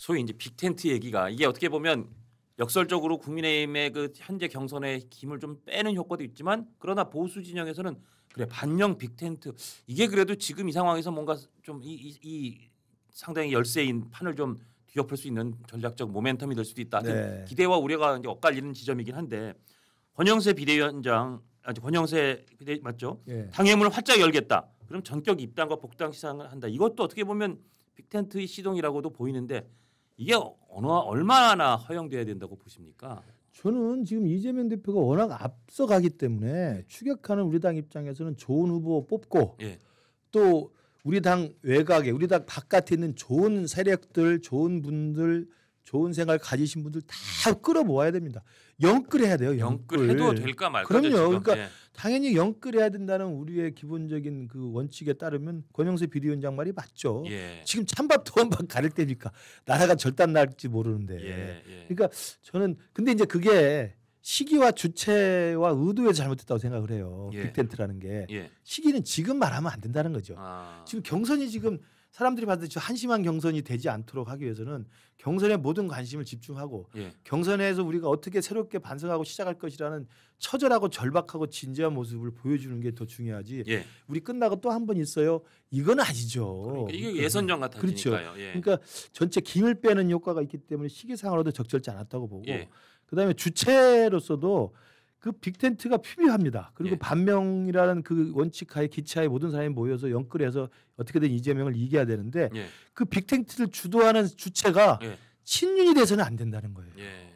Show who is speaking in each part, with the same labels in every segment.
Speaker 1: 소위 이제 빅텐트 얘기가 이게 어떻게 보면 역설적으로 국민의힘의 그 현재 경선의 힘을 좀 빼는 효과도 있지만 그러나 보수 진영에서는 그래 반영 빅텐트 이게 그래도 지금 이 상황에서 뭔가 좀 이 상당히 열세인 판을 좀 뒤엎을 수 있는 전략적 모멘텀이 될 수도 있다.
Speaker 2: 네.
Speaker 1: 기대와 우려가 이제 엇갈리는 지점이긴 한데 권영세 비대위원장 권영세 비대 맞죠?
Speaker 2: 예.
Speaker 1: 당회문을 활짝 열겠다. 그럼 전격 입당과 복당 시상을 한다. 이것도 어떻게 보면 빅텐트의 시동이라고도 보이는데 이게 얼마나 허용돼야 된다고 보십니까?
Speaker 2: 저는 지금 이재명 대표가 워낙 앞서가기 때문에 추격하는 우리 당 입장에서는 좋은 후보 뽑고
Speaker 1: 예.
Speaker 2: 또 우리 당 외곽에 우리 당 바깥에 있는 좋은 세력들 좋은 분들 좋은 생각을 가지신 분들 다 끌어모아야 됩니다. 영끌해야 돼요.
Speaker 1: 영끌해도 될까 말까.
Speaker 2: 그럼요.
Speaker 1: 지금.
Speaker 2: 그러니까
Speaker 1: 예.
Speaker 2: 당연히 영끌해야 된다는 우리의 기본적인 그 원칙에 따르면 권영세 비대위원장 말이 맞죠.
Speaker 1: 예.
Speaker 2: 지금 찬밥 더운밥 가릴 때니까 나라가 절단 날지 모르는데.
Speaker 1: 예.
Speaker 2: 그러니까 저는 근데 이제 그게 시기와 주체와 의도에 잘못됐다고 생각을 해요.
Speaker 1: 예.
Speaker 2: 빅텐트라는 게
Speaker 1: 예.
Speaker 2: 시기는 지금 말하면 안 된다는 거죠.
Speaker 1: 아.
Speaker 2: 지금 경선이 지금 사람들이 봤을 때 한심한 경선이 되지 않도록 하기 위해서는 경선에 모든 관심을 집중하고
Speaker 1: 예.
Speaker 2: 경선에서 우리가 어떻게 새롭게 반성하고 시작할 것이라는 처절하고 절박하고 진지한 모습을 보여주는 게 더 중요하지.
Speaker 1: 예.
Speaker 2: 우리 끝나고 또 한 번 있어요. 이건 아니죠.
Speaker 1: 그러니까 이게 예선전 같아지니까요.
Speaker 2: 그렇죠.
Speaker 1: 예.
Speaker 2: 그러니까 전체 김을 빼는 효과가 있기 때문에 시기상으로도 적절치 않았다고 보고
Speaker 1: 예.
Speaker 2: 그다음에 주체로서도 그 빅텐트가 필요합니다. 그리고
Speaker 1: 예.
Speaker 2: 반명이라는 그 원칙하에 기차에 모든 사람이 모여서 영끌해서 어떻게든 이재명을 이겨야 되는데
Speaker 1: 예.
Speaker 2: 그 빅텐트를 주도하는 주체가
Speaker 1: 예.
Speaker 2: 친윤이 돼서는 안 된다는 거예요.
Speaker 1: 예.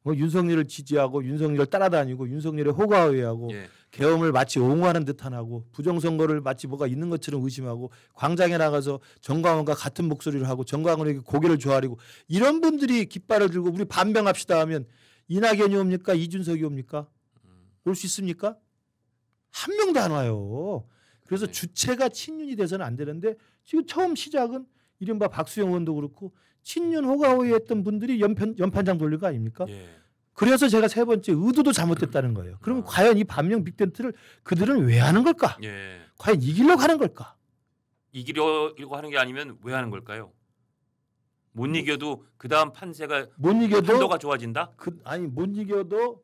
Speaker 2: 뭐 윤석열을 지지하고 윤석열을 따라다니고 윤석열의 호가호위하고
Speaker 1: 예.
Speaker 2: 계엄을 마치 옹호하는 듯한하고 부정선거를 마치 뭐가 있는 것처럼 의심하고 광장에 나가서 정광훈과 같은 목소리를 하고 정광훈에게 고개를 조아리고 이런 분들이 깃발을 들고 우리 반병합시다 하면 이낙연이 옵니까? 이준석이 옵니까? 올 수 있습니까? 한 명도 안 와요. 그래서
Speaker 1: 네.
Speaker 2: 주체가 친윤이 돼서는 안 되는데 지금 처음 시작은 이른바 박수영 의원도 그렇고 친윤 호가호위했던 분들이 연판장 돌릴 거 아닙니까?
Speaker 1: 예.
Speaker 2: 그래서 제가 세 번째 의도도 잘못됐다는 거예요. 그러면
Speaker 1: 아.
Speaker 2: 과연 이 반명 빅텐트를 그들은 왜 하는 걸까?
Speaker 1: 예.
Speaker 2: 과연 이기려고 하는 걸까?
Speaker 1: 이기려고 하는 게 아니면 왜 하는 걸까요? 못 이겨도 그 다음 판세가
Speaker 2: 못 이겨도
Speaker 1: 판도가 좋아진다?
Speaker 2: 못 이겨도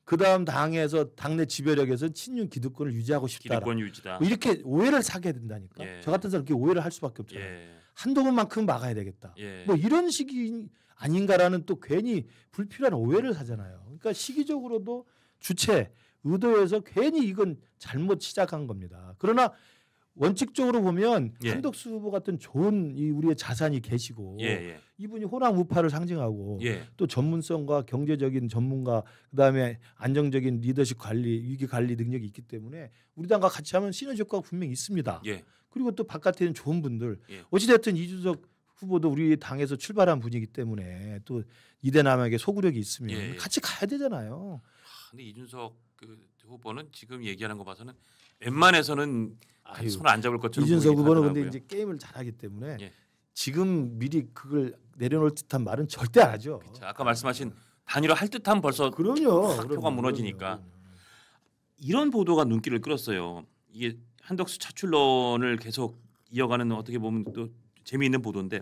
Speaker 2: 그 다음 당에서 당내 지배력에서 친윤 기득권을 유지하고 싶다.
Speaker 1: 기득권 유지다.
Speaker 2: 뭐 이렇게 오해를 사게 된다니까.
Speaker 1: 예.
Speaker 2: 저 같은 사람 이렇게 오해를 할 수밖에 없잖아요.
Speaker 1: 예.
Speaker 2: 한두 번만큼 막아야 되겠다.
Speaker 1: 예.
Speaker 2: 뭐 이런 식이 아닌가라는 또 괜히 불필요한 오해를 사잖아요. 그러니까 시기적으로도 주체 의도에서 괜히 이건 잘못 시작한 겁니다. 그러나 원칙적으로 보면
Speaker 1: 예.
Speaker 2: 한덕수 후보 같은 좋은 이 우리의 자산이 계시고
Speaker 1: 예.
Speaker 2: 이분이 호남 우파를 상징하고
Speaker 1: 예.
Speaker 2: 또 전문성과 경제적인 전문가 그다음에 안정적인 리더십 관리 위기 관리 능력이 있기 때문에 우리 당과 같이 하면 시너지 효과가 분명히 있습니다.
Speaker 1: 예.
Speaker 2: 그리고 또 바깥에 있는 좋은 분들
Speaker 1: 예.
Speaker 2: 어찌됐든 이준석 후보도 우리 당에서 출발한 분이기 때문에 또 이대남에게 소구력이 있으면
Speaker 1: 예.
Speaker 2: 같이 가야 되잖아요.
Speaker 1: 근데 이준석 그 후보는 지금 얘기하는 거 봐서는 웬만해서는 손 안 잡을 것처럼
Speaker 2: 이준석
Speaker 1: 보이긴
Speaker 2: 후보는 근데
Speaker 1: 하더라고요.
Speaker 2: 이제 게임을 잘하기 때문에
Speaker 1: 예.
Speaker 2: 지금 미리 그걸 내려놓을 듯한 말은 절대 안 하죠.
Speaker 1: 자, 아까 말씀하신 단일화 할 듯하면 벌써
Speaker 2: 그럼요.
Speaker 1: 표가 무너지니까.
Speaker 2: 그럼요.
Speaker 1: 이런 보도가 눈길을 끌었어요. 이게 한덕수 차출론을 계속 이어가는 어떻게 보면 또 재미있는 보도인데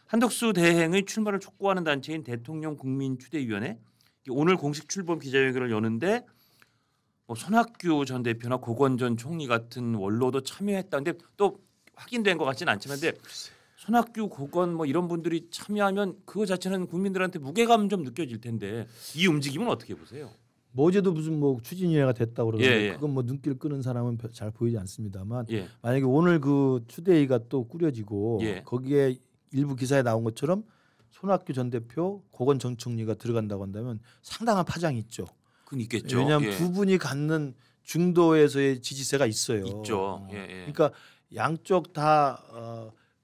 Speaker 1: 한덕수 대행의 출마를 촉구하는 단체인 대통령 국민추대위원회 오늘 공식 출범 기자회견을 여는데 뭐 손학규 전 대표나 고건 전 총리 같은 원로도 참여했다는데 또 확인된 것 같지는 않지만 근데 손학규 고건 뭐 이런 분들이 참여하면 그거 자체는 국민들한테 무게감 좀 느껴질 텐데 이 움직임은 어떻게 보세요?
Speaker 2: 뭐 어제도 무슨 뭐 추진위회가 됐다고 그러는데
Speaker 1: 예.
Speaker 2: 그건 뭐 눈길 끄는 사람은 잘 보이지 않습니다만
Speaker 1: 예.
Speaker 2: 만약에 오늘 그 추대위가 또 꾸려지고
Speaker 1: 예.
Speaker 2: 거기에 일부 기사에 나온 것처럼 손학규 전 대표 고건 전 총리가 들어간다고 한다면 상당한 파장이 있죠.
Speaker 1: 그건 있겠죠.
Speaker 2: 왜냐하면
Speaker 1: 예.
Speaker 2: 두 분이 갖는 중도에서의 지지세가 있어요.
Speaker 1: 있죠. 예.
Speaker 2: 그러니까 양쪽 다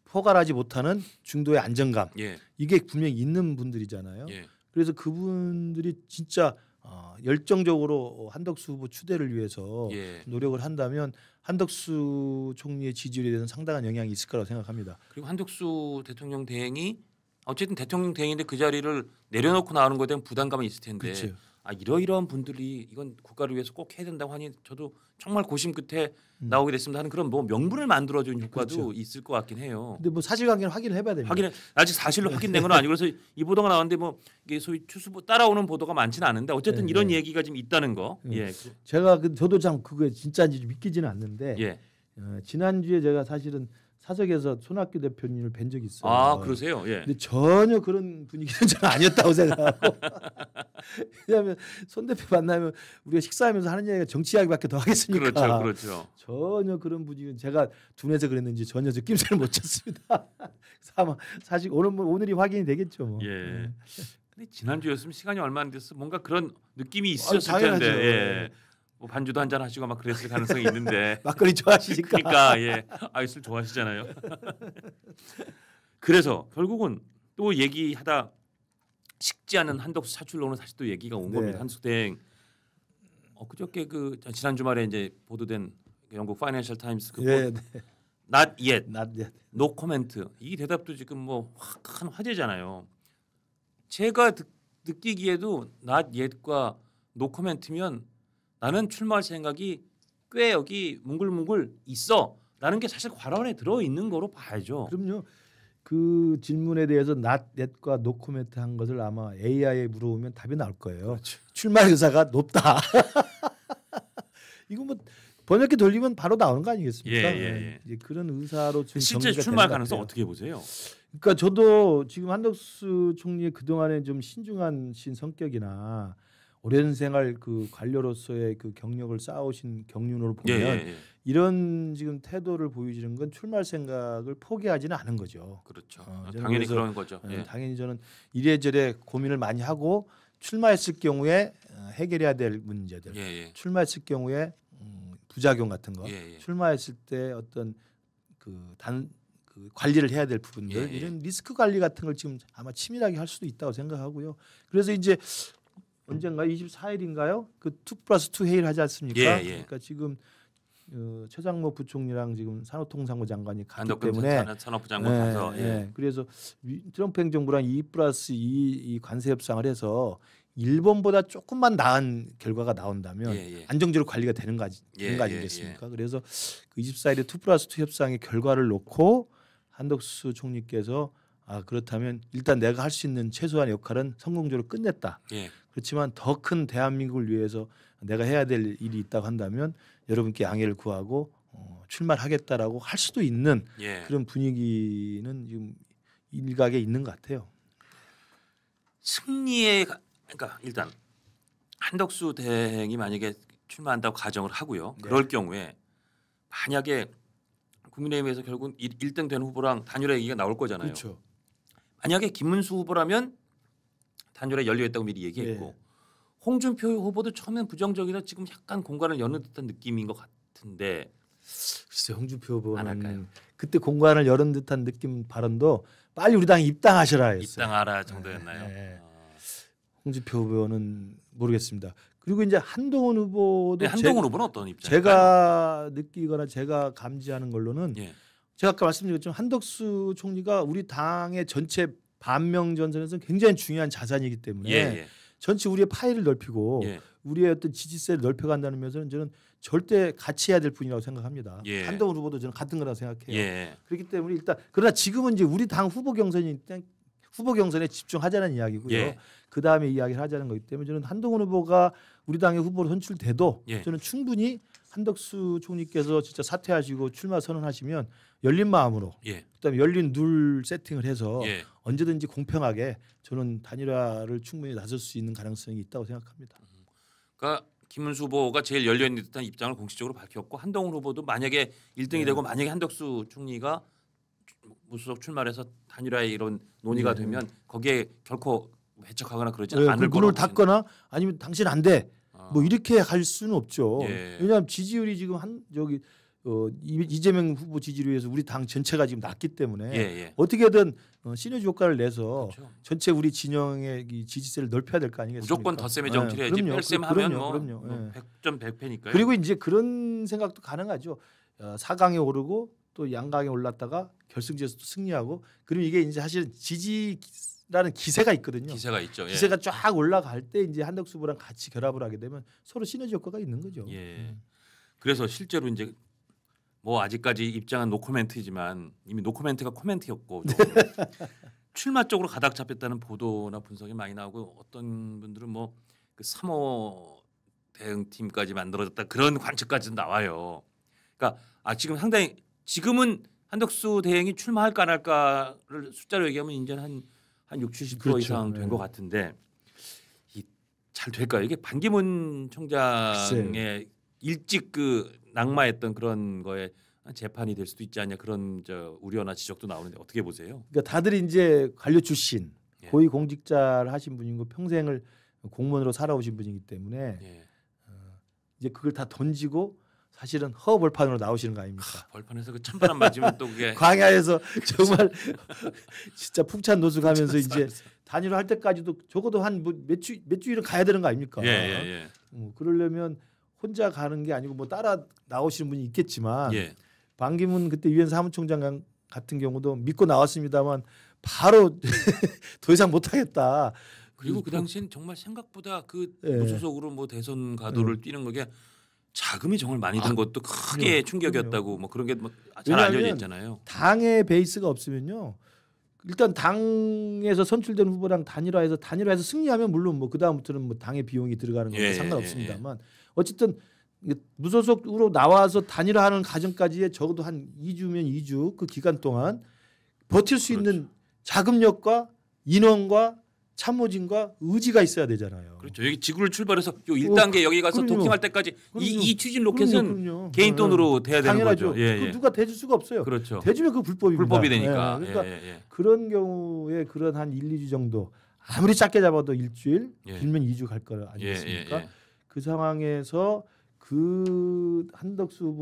Speaker 2: 포괄하지 못하는 중도의 안정감
Speaker 1: 예.
Speaker 2: 이게 분명히 있는 분들이잖아요.
Speaker 1: 예.
Speaker 2: 그래서 그분들이 진짜 열정적으로 한덕수 후보 추대를 위해서
Speaker 1: 예.
Speaker 2: 노력을 한다면 한덕수 총리의 지지율에 대해서 상당한 영향이 있을 거라고 생각합니다.
Speaker 1: 그리고 한덕수 대통령 대행이 어쨌든 대통령 대행인데 그 자리를 내려놓고 나오는 것에 대한 부담감이 있을 텐데
Speaker 2: 그렇죠.
Speaker 1: 이러이러한 분들이 이건 국가를 위해서 꼭 해야 된다고 하니 저도 정말 고심 끝에 나오게 됐습니다 하는 그런 뭐 명분을 만들어주는 효과도
Speaker 2: 그렇죠.
Speaker 1: 있을 것 같긴 해요.
Speaker 2: 근데 뭐 사실관계는 확인을 해봐야 됩니다.
Speaker 1: 확인해 아직 사실로 확인된 건 아니고 그래서 이 보도가 나왔는데 뭐 이게 소위 추수 따라오는 보도가 많지는 않은데 어쨌든
Speaker 2: 네,
Speaker 1: 이런
Speaker 2: 네.
Speaker 1: 얘기가 지금 있다는 거. 예.
Speaker 2: 제가 저도 참 그게 진짜인지 믿기지는 않는데
Speaker 1: 예.
Speaker 2: 지난주에 제가 사실은 사석에서 손학규 대표님을 뵌 적이 있어요.
Speaker 1: 아 그러세요? 예.
Speaker 2: 근데 전혀 그런 분위기는 저는 아니었다고 생각하고 왜냐하면 손 대표 만나면 우리가 식사하면서 하는 얘기가 정치 이야기밖에 더 하겠습니까?
Speaker 1: 그렇죠, 그렇죠.
Speaker 2: 전혀 그런 분위기는 제가 둔해서 그랬는지 전혀 저 낌새를 못 쳤습니다. 아마 사실 오늘이 확인이 되겠죠. 뭐.
Speaker 1: 예. 근데 지난주였으면 시간이 얼마 안 됐어 뭔가 그런 느낌이
Speaker 2: 아유,
Speaker 1: 있었을
Speaker 2: 당연하죠.
Speaker 1: 텐데. 예. 뭐 반주도 한잔 하시고 막 그랬을 가능성이 있는데.
Speaker 2: 막걸리 좋아하시니까.
Speaker 1: 그러니까 예. 술 좋아하시잖아요. 그래서 결국은 또 얘기하다 식지 않은 한덕수 사출론은 다시 또 얘기가 온
Speaker 2: 네.
Speaker 1: 겁니다. 한덕수 대행 그저께 그 지난 주말에 이제 보도된 영국 파이낸셜 타임스 그
Speaker 2: 네,
Speaker 1: not yet,
Speaker 2: not yet.
Speaker 1: no comment 이 대답도 지금 뭐 큰 화제잖아요. 제가 느끼기에도 not yet과 no comment면 나는 출마할 생각이 꽤 여기 뭉글뭉글 있어라는 게 사실 과론에 들어 있는 거로 봐야죠.
Speaker 2: 그럼요. 그 질문에 대해서 not yet과 no comment 한 것을 아마 AI에 물어보면 답이 나올 거예요.
Speaker 1: 그렇죠.
Speaker 2: 출마 의사가 높다. 이거 뭐 번역기 돌리면 바로 나오는 거 아니겠습니까?
Speaker 1: 예.
Speaker 2: 이제 그런 의사로 지금
Speaker 1: 실제
Speaker 2: 정리가
Speaker 1: 출마할
Speaker 2: 되는 것
Speaker 1: 가능성
Speaker 2: 같아요.
Speaker 1: 어떻게 보세요?
Speaker 2: 그러니까 저도 지금 한덕수 총리의 그 동안에 좀 신중한 성격이나 오랜 생활 그 관료로서의 그 경력을 쌓으신 경륜으로 보면 이런 지금 태도를 보여주는 건 출마할 생각을 포기하지는 않은 거죠.
Speaker 1: 그렇죠.
Speaker 2: 저는
Speaker 1: 당연히
Speaker 2: 그래서,
Speaker 1: 그런 거죠.
Speaker 2: 당연히 저는 이래저래 고민을 많이 하고 출마했을 경우에 해결해야 될 문제들, 출마했을 경우에 부작용 같은 거, 출마했을 때 어떤 그 관리를 해야 될 부분들 이런 리스크 관리 같은 걸 지금 아마 치밀하게 할 수도 있다고 생각하고요. 그래서 이제 언젠가 24일인가요? 그 2+2 회의를 하지 않습니까? 그러니까 지금 최장모 부총리랑 지금 산업통상부 장관이 가기 때문에
Speaker 1: 산업부 장관 가서
Speaker 2: 그래서 트럼프 행정부랑 2+2 이 관세 협상을 해서 일본보다 조금만 나은 결과가 나온다면 안정적으로 관리가 되는 거 아니겠습니까? 그래서 그 24일에 2+2 협상의 결과를 놓고 한덕수 총리께서 그렇다면 일단 내가 할 수 있는 최소한의 역할은 성공적으로 끝냈다. 그렇지만 더 큰 대한민국을 위해서 내가 해야 될 일이 있다고 한다면 여러분께 양해를 구하고 출마를 하겠다라고 할 수도 있는 그런 분위기는 지금 일각에 있는 것 같아요.
Speaker 1: 승리의 그러니까 일단 한덕수 대행이 만약에 출마한다고 가정을 하고요. 그럴 경우에 만약에 국민의힘에서 결국 1등 된 후보랑 단일화 얘기가 나올 거잖아요.
Speaker 2: 그렇죠.
Speaker 1: 만약에 김문수 후보라면 단일화 열려있다고 미리 얘기했고 홍준표 후보도 처음엔 부정적이라 지금 약간 공간을 여는 듯한 느낌인 것 같은데
Speaker 2: 글쎄 홍준표 후보는
Speaker 1: 안 할까요?
Speaker 2: 그때 공간을 여는 듯한 느낌 발언도 빨리 우리 당에 입당하셔라 했어요.
Speaker 1: 입당하라 정도였나요?
Speaker 2: 홍준표 후보는 모르겠습니다. 그리고 이제 한동훈 후보도
Speaker 1: 한동훈 후보는 어떤 입장일까요?
Speaker 2: 제가 느끼거나 제가 감지하는 걸로는 제가 아까 말씀드렸지만 한덕수 총리가 우리 당의 전체 반명 전선에서 굉장히 중요한 자산이기 때문에 전체 우리의 파일을 넓히고 우리의 어떤 지지세를 넓혀간다는 면에서는 저는 절대 같이 해야 될 분이라고 생각합니다. 한동훈 후보도 저는 같은 거라고 생각해요. 그렇기 때문에 일단 그러나 지금은 이제 우리 당 후보 경선에 집중하자는 이야기고요. 그 다음에 이야기를 하자는 거기 때문에 저는 한동훈 후보가 우리 당의 후보로 선출돼도 저는 충분히 한덕수 총리께서 진짜 사퇴하시고 출마 선언하시면 열린 마음으로 그다음에 열린 룰 세팅을 해서 언제든지 공평하게 저는 단일화를 충분히 나설 수 있는 가능성이 있다고 생각합니다.
Speaker 1: 그러니까 김문수 후보가 제일 열려 있는 듯한 입장을 공식적으로 밝혔고 한동훈 후보도 만약에 1등이 되고 만약에 한덕수 총리가 무소속 출마를 해서 단일화에 이런 논의가 되면 거기에 결코 배척하거나 그러지 않을 거라고
Speaker 2: 문을 닫거나 아니면 당신 안 돼. 뭐 이렇게 할 수는 없죠. 왜냐하면 지지율이 지금 이재명 후보 지지율에 의해서 우리 당 전체가 지금 낮기 때문에 어떻게든 시너지 효과를 내서 전체 우리 진영의 이 지지세를 넓혀야 될 거 아니겠습니까?
Speaker 1: 무조건 덧셈의 정치를 해야지 뺄셈 하면 뭐 100점 100패니까요.
Speaker 2: 그리고 이제 그런 생각도 가능하죠. 4강에 오르고 또 양강에 올랐다가 결승지에서도 승리하고 그리고 이게 이제 사실 지지라는 기세가 있거든요.
Speaker 1: 기세가 있죠. 예.
Speaker 2: 기세가 쫙 올라갈 때 이제 한덕수 후보랑 같이 결합을 하게 되면 서로 시너지 효과가 있는 거죠.
Speaker 1: 예. 그래서 실제로 이제 뭐 아직까지 입장은 노코멘트지만 이미 노코멘트가 코멘트였고 또 출마 쪽으로 가닥 잡혔다는 보도나 분석이 많이 나오고 어떤 분들은 뭐 그 3호 대응팀까지 만들어졌다 그런 관측까지도 나와요. 그러니까 지금 상당히 지금은 한덕수 대행이 출마할까 안 할까를 숫자로 얘기하면 이제 한 60, 70%
Speaker 2: 그렇죠.
Speaker 1: 이상 된 것 같은데 잘 될까요? 이게 반기문 총장의
Speaker 2: 글쎄요.
Speaker 1: 일찍 그 낙마했던 그런 거에 재판이 될 수도 있지 않냐 그런 우려나 지적도 나오는데 어떻게 보세요?
Speaker 2: 그러니까 다들 이제 관료 출신
Speaker 1: 예.
Speaker 2: 고위 공직자를 하신 분이고 평생을 공무원으로 살아오신 분이기 때문에
Speaker 1: 예.
Speaker 2: 이제 그걸 다 던지고 사실은 허벌판으로 나오시는 거 아닙니까?
Speaker 1: 벌판에서 그 찬바람 맞으면 또 그게
Speaker 2: 광야에서 정말 진짜 풍찬 노숙하면서 이제 단일화 할 때까지도 적어도 한 몇 주일은 가야 되는 거 아닙니까?
Speaker 1: 예.
Speaker 2: 그러려면 혼자 가는 게 아니고 뭐 따라 나오시는 분이 있겠지만
Speaker 1: 예.
Speaker 2: 반기문 그때 유엔 사무총장 같은 경우도 믿고 나왔습니다만 바로 더 이상 못하겠다.
Speaker 1: 그리고 그 당시엔 정말 생각보다 그
Speaker 2: 예.
Speaker 1: 무소속으로 뭐 대선 가도를 뛰는 거게 자금이 정말 많이 든 것도 크게 충격이었다고 뭐 그런 게 뭐 잘 알려져 있잖아요.
Speaker 2: 당의 베이스가 없으면요. 일단 당에서 선출된 후보랑 단일화해서 승리하면 물론 뭐 그 다음부터는 뭐 당의 비용이 들어가는 건 상관없습니다만 어쨌든 무소속으로 나와서 단일화하는 과정까지의 적어도 한 2주면 2주 그 기간 동안 버틸 수 있는 자금력과 인원과 참모진과 의지가 있어야 되잖아요.
Speaker 1: 그렇죠. 여기 지구를 출발해서 요 1단계 여기 가서
Speaker 2: 그럼요.
Speaker 1: 도킹할 때까지 이 추진 로켓은
Speaker 2: 그럼요.
Speaker 1: 개인 돈으로 돼야 되는
Speaker 2: 당연하죠.
Speaker 1: 거죠. 예.
Speaker 2: 그 누가 대줄 수가 없어요.
Speaker 1: 그렇죠.
Speaker 2: 대주면 그 불법입니다.
Speaker 1: 불법이 되니까.
Speaker 2: 그러니까
Speaker 1: 예.
Speaker 2: 그런 경우에 그런 한 1, 2주 정도 아무리 짧게 잡아도 일주일,
Speaker 1: 예.
Speaker 2: 길면 2주 갈 거 아니겠습니까?
Speaker 1: 예.
Speaker 2: 그 상황에서 그 한덕수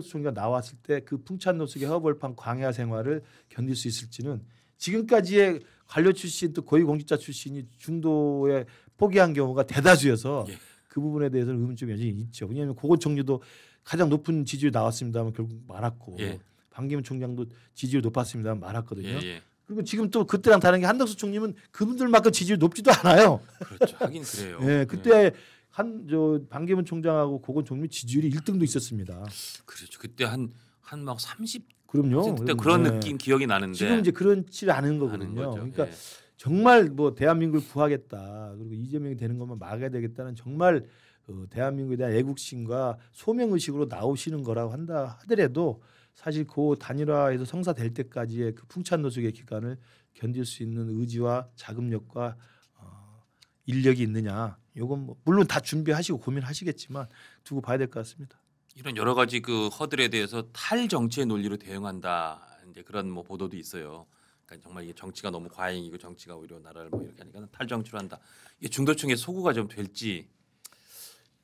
Speaker 2: 총리가 나왔을 때 그 풍찬 노숙의 허벌판 광야 생활을 견딜 수 있을지는 지금까지의 관료 출신 또 고위공직자 출신이 중도에 포기한 경우가 대다수여서
Speaker 1: 예.
Speaker 2: 그 부분에 대해서는 의문점이 여전히 있죠. 왜냐하면 고건 총리도 가장 높은 지지율이 나왔습니다만 결국 말았고
Speaker 1: 예.
Speaker 2: 반기문 총장도 지지율 높았습니다만 말았거든요.
Speaker 1: 예.
Speaker 2: 그리고 지금 또 그때랑 다른 게 한덕수 총리는 그분들만큼 지지율 높지도 않아요.
Speaker 1: 그렇죠. 하긴 그래요.
Speaker 2: 예, 그때 반기문 총장하고 고건 총리 지지율이 1등도 있었습니다.
Speaker 1: 그렇죠. 그때 한 막 30%
Speaker 2: 그럼요.
Speaker 1: 때 그런
Speaker 2: 예.
Speaker 1: 느낌 기억이 나는데
Speaker 2: 지금 이제 그렇지 않은 거거든요.
Speaker 1: 하는 거죠.
Speaker 2: 그러니까
Speaker 1: 예.
Speaker 2: 정말 뭐 대한민국을 구하겠다 그리고 이재명이 되는 것만 막아야 되겠다는 정말 대한민국에 대한 애국심과 소명의식으로 나오시는 거라고 한다 하더라도 사실 그 단일화에서 성사될 때까지의 그 풍찬 노숙의 기간을 견딜 수 있는 의지와 자금력과 인력이 있느냐 이건 뭐 물론 다 준비하시고 고민하시겠지만 두고 봐야 될 것 같습니다.
Speaker 1: 이런 여러 가지 그 허들에 대해서 탈정치의 논리로 대응한다. 이제 그런 뭐 보도도 있어요. 그러니까 정말 이게 정치가 너무 과잉이고 정치가 오히려 나라를 뭐 이렇게 하니까 탈정치로 한다. 이게 중도층의 소구가 좀 될지.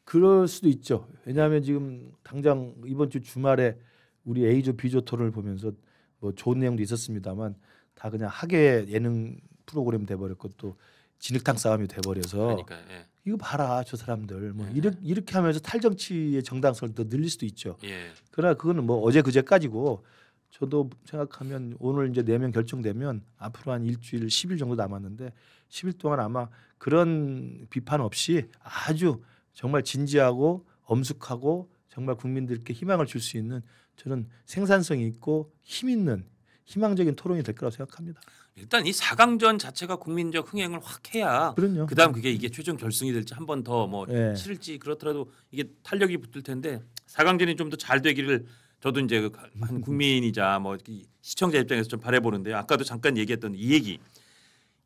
Speaker 2: 그럴 수도 있죠. 왜냐하면 지금 당장 이번 주 주말에 우리 A조 B조 토론을 보면서 뭐 좋은 내용도 있었습니다만 다 그냥 학예 예능 프로그램 돼버렸고 또 진흙탕 싸움이 돼버려서
Speaker 1: 그러니까 예.
Speaker 2: 이거 봐라 저 사람들 뭐
Speaker 1: 예.
Speaker 2: 이렇게 하면서 탈정치의 정당성을 더 늘릴 수도 있죠.
Speaker 1: 예.
Speaker 2: 그러나 그거는 뭐 어제 그제까지고 저도 생각하면 오늘 이제 내면 결정되면 앞으로 한 일주일 10일 정도 남았는데 10일 동안 아마 그런 비판 없이 아주 정말 진지하고 엄숙하고 정말 국민들께 희망을 줄 수 있는 저는 생산성이 있고 힘 있는 희망적인 토론이 될 거라고 생각합니다.
Speaker 1: 일단 이 4강전 자체가 국민적 흥행을 확 해야
Speaker 2: 그럼요.
Speaker 1: 그다음 그게 이게 최종 결승이 될지 한 번 더 뭐
Speaker 2: 예.
Speaker 1: 치를지 그렇더라도 이게 탄력이 붙을 텐데 4강전이 좀 더 잘 되기를 저도 이제 한 국민이자 뭐 시청자 입장에서 좀 바라보는데요. 아까도 잠깐 얘기했던 이 얘기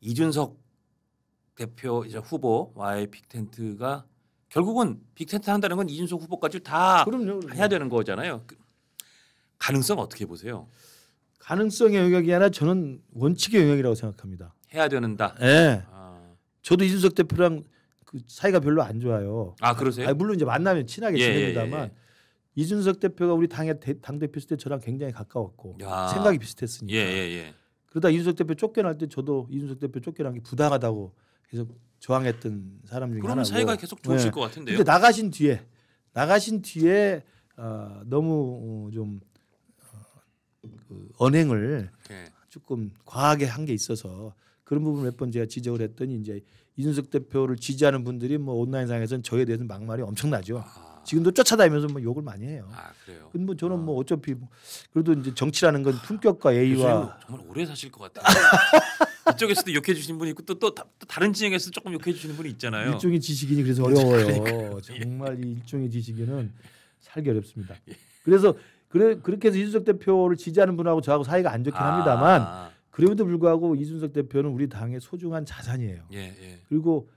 Speaker 1: 이준석 대표 이제 후보와의 빅텐트가 결국은 빅텐트 한다는 건 이준석 후보까지 다
Speaker 2: 그럼요.
Speaker 1: 해야 되는 거잖아요. 가능성 어떻게 보세요?
Speaker 2: 가능성의 영역이 아니라 저는 원칙의 영역이라고 생각합니다.
Speaker 1: 해야 되는다.
Speaker 2: 예.
Speaker 1: 아,
Speaker 2: 저도 이준석 대표랑 그 사이가 별로 안 좋아요.
Speaker 1: 그러세요?
Speaker 2: 물론 이제 만나면 친하게
Speaker 1: 예,
Speaker 2: 지냅니다만
Speaker 1: 예.
Speaker 2: 이준석 대표가 우리 당의 당 대표 있을 때 저랑 굉장히 가까웠고
Speaker 1: 야.
Speaker 2: 생각이 비슷했으니까.
Speaker 1: 예.
Speaker 2: 그러다 이준석 대표 쫓겨날 때 저도 이준석 대표 쫓겨난 게 부당하다고 계속 저항했던 사람 중에
Speaker 1: 그러면
Speaker 2: 하나고.
Speaker 1: 사이가 계속 좋으실
Speaker 2: 네.
Speaker 1: 것 같은데요.
Speaker 2: 근데 나가신 뒤에 너무 좀 그 언행을
Speaker 1: 예.
Speaker 2: 조금 과하게 한 게 있어서 그런 부분 몇 번 제가 지적을 했더니 이제 이준석 대표를 지지하는 분들이 뭐 온라인상에서는 저에 대해서 막말이 엄청나죠. 지금도 쫓아다니면서 뭐 욕을 많이 해요.
Speaker 1: 그래요.
Speaker 2: 근데 뭐 저는 뭐 어차피 뭐 그래도 이제 정치라는 건 품격과 예의와
Speaker 1: 정말 오래 사실 것 같아요. 이쪽에서도 욕해 주시는 분이 있고 또 다른 진영에서 조금 욕해 주시는 분이 있잖아요.
Speaker 2: 일종의 지식인이 그래서 어려워요. 정말 이 일종의 지식인은 살기 어렵습니다. 그래서 그렇게 해서 이준석 대표를 지지하는 분하고 저하고 사이가 안 좋긴 합니다만 그럼에도 불구하고 이준석 대표는 우리 당의 소중한 자산이에요.
Speaker 1: 예.
Speaker 2: 그리고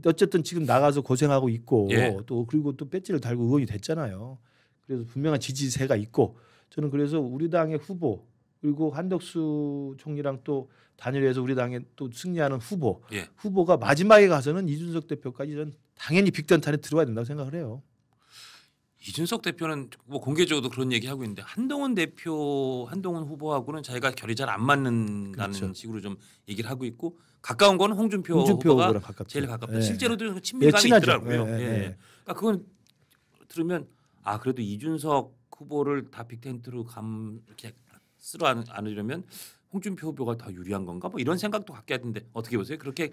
Speaker 2: 어쨌든 지금 나가서 고생하고 있고
Speaker 1: 예.
Speaker 2: 또 그리고 또 배지를 달고 의원이 됐잖아요. 그래서 분명한 지지세가 있고 저는 그래서 우리 당의 후보 그리고 한덕수 총리랑 또 단일화해서 우리 당에 또 승리하는 후보가 마지막에 가서는 이준석 대표까지 저는 당연히 빅던탄에 들어와야 된다고 생각을 해요.
Speaker 1: 이준석 대표는 뭐 공개적으로도 그런 얘기하고 있는데 한동훈 후보하고는 자기가 결이 잘 안 맞는다는
Speaker 2: 그렇죠.
Speaker 1: 식으로 좀 얘기를 하고 있고 가까운 건 홍준표 후보가 제일 가깝다.
Speaker 2: 예.
Speaker 1: 실제로도 친밀감이
Speaker 2: 친하죠.
Speaker 1: 있더라고요.
Speaker 2: 예.
Speaker 1: 그러니까 그건 들으면 그래도 이준석 후보를 다 빅텐트로 이렇게 쓸어 안으려면 홍준표 후보가 더 유리한 건가? 뭐 이런 생각도 갖게 하던데 어떻게 보세요? 그렇게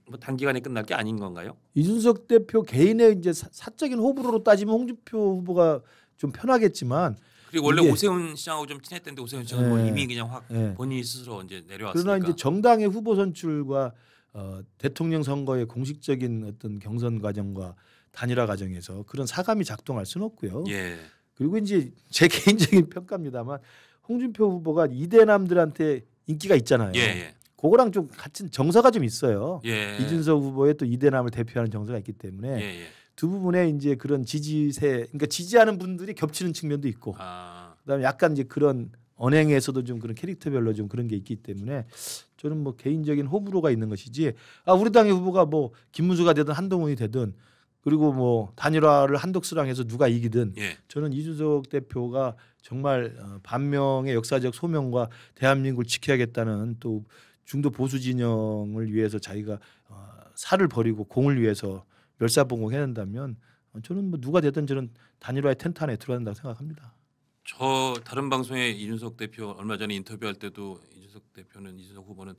Speaker 1: 뭐 단기간에 끝날 게 아닌 건가요?
Speaker 2: 이준석 대표 개인의 이제 사적인 호불호로 따지면 홍준표 후보가 좀 편하겠지만
Speaker 1: 그리고 원래 오세훈 시장하고 좀 친했던데 오세훈 시장은 뭐 이미 그냥 확 본인이 스스로 이제 내려왔으니까.
Speaker 2: 그러나 이제 정당의 후보 선출과 대통령 선거의 공식적인 어떤 경선 과정과 단일화 과정에서 그런 사감이 작동할 수는 없고요.
Speaker 1: 예.
Speaker 2: 그리고 이제 제 개인적인 평가입니다만 홍준표 후보가 이대남들한테 인기가 있잖아요.
Speaker 1: 예.
Speaker 2: 그거랑 좀 같은 정서가 좀 있어요.
Speaker 1: 예.
Speaker 2: 이준석 후보의 또 이대남을 대표하는 정서가 있기 때문에 두 부분에 이제 그런 지지세, 그러니까 지지하는 분들이 겹치는 측면도 있고, 그다음에 약간 이제 그런 언행에서도 좀 그런 캐릭터별로 좀 그런 게 있기 때문에 저는 뭐 개인적인 호불호가 있는 것이지, 우리 당의 후보가 뭐 김문수가 되든 한동훈이 되든 그리고 뭐 단일화를 한덕수랑 해서 누가 이기든 저는 이준석 대표가 정말 반명의 역사적 소명과 대한민국을 지켜야겠다는 또 중도 보수 진영을 위해서 자기가 살을 버리고 공을 위해서 멸사봉공해야 된다면 저는 뭐 누가 되든 저는 단일화의 텐트 안에 들어야 된다고 생각합니다.
Speaker 1: 저 다른 방송에 이준석 대표 얼마 전에 인터뷰할 때도 이준석 후보는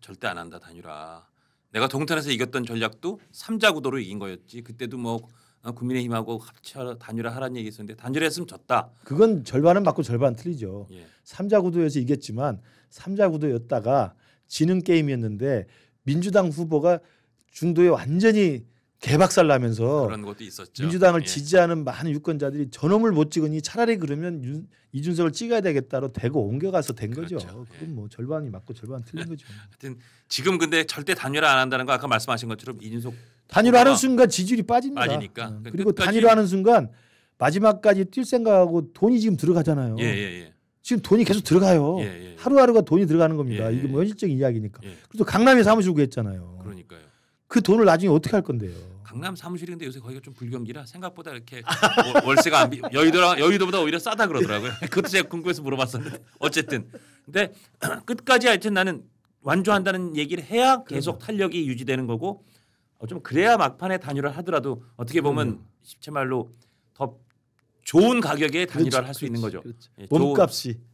Speaker 1: 절대 안 한다 단일화. 내가 동탄에서 이겼던 전략도 3자 구도로 이긴 거였지. 그때도 뭐 국민의힘하고 합쳐 단일화 하라는 얘기 있었는데 단일화했으면 졌다.
Speaker 2: 그건 절반은 맞고 절반은 틀리죠. 3자 구도에서 이겼지만 3자 구도였다가 지는 게임이었는데 민주당 후보가 중도에 완전히 개박살 나면서
Speaker 1: 그런 것도 있었죠.
Speaker 2: 민주당을 지지하는 많은 유권자들이 저놈을 못 찍으니 차라리 그러면 이준석을 찍어야 되겠다로 대고 옮겨가서 된 거죠. 그건 뭐 절반이 맞고 절반 틀린 거죠.
Speaker 1: 하여튼 지금 근데 절대 단일화 안 한다는 거 아까 말씀하신 것처럼 이준석
Speaker 2: 단일화하는 순간 지지율이 빠집니다.
Speaker 1: 빠지니까.
Speaker 2: 그리고 단일화하는 순간 마지막까지 뛸 생각하고 돈이 지금 들어가잖아요. 지금 돈이 계속 들어가요. 하루하루가 돈이 들어가는 겁니다. 이게 뭐 현실적인 이야기니까. 그래도 강남에 사무실 구했잖아요.
Speaker 1: 그러니까요.
Speaker 2: 그 돈을 나중에 어떻게 할 건데요?
Speaker 1: 강남 사무실인데 요새 거기가 좀 불경기라 생각보다 이렇게 월세가 여의도보다 오히려 싸다 그러더라고요. 그것도 제가 궁금해서 물어봤었는데 어쨌든 근데 끝까지 하여튼 나는 완주한다는 얘기를 해야 계속 탄력이 유지되는 거고 좀 그래야 막판에 단일화를 하더라도 어떻게 보면 쉽게 말로 더 좋은 가격에 단일화를 할 수 있는 거죠.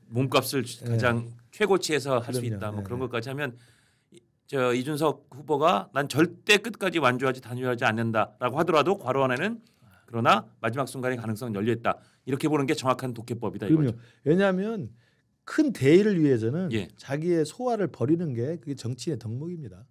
Speaker 1: 몸값을 가장 최고치에서 할 수 있다. 뭐 그런 것까지 하면 이준석 후보가 난 절대 끝까지 완주하지 단일화하지 않는다라고 하더라도 괄호 안에는 그러나 마지막 순간에 가능성은 열려 있다. 이렇게 보는 게 정확한 독해법이다. 이거죠.
Speaker 2: 왜냐하면 큰 대의를 위해서는 자기의 소화를 버리는 게 그게 정치의 덕목입니다.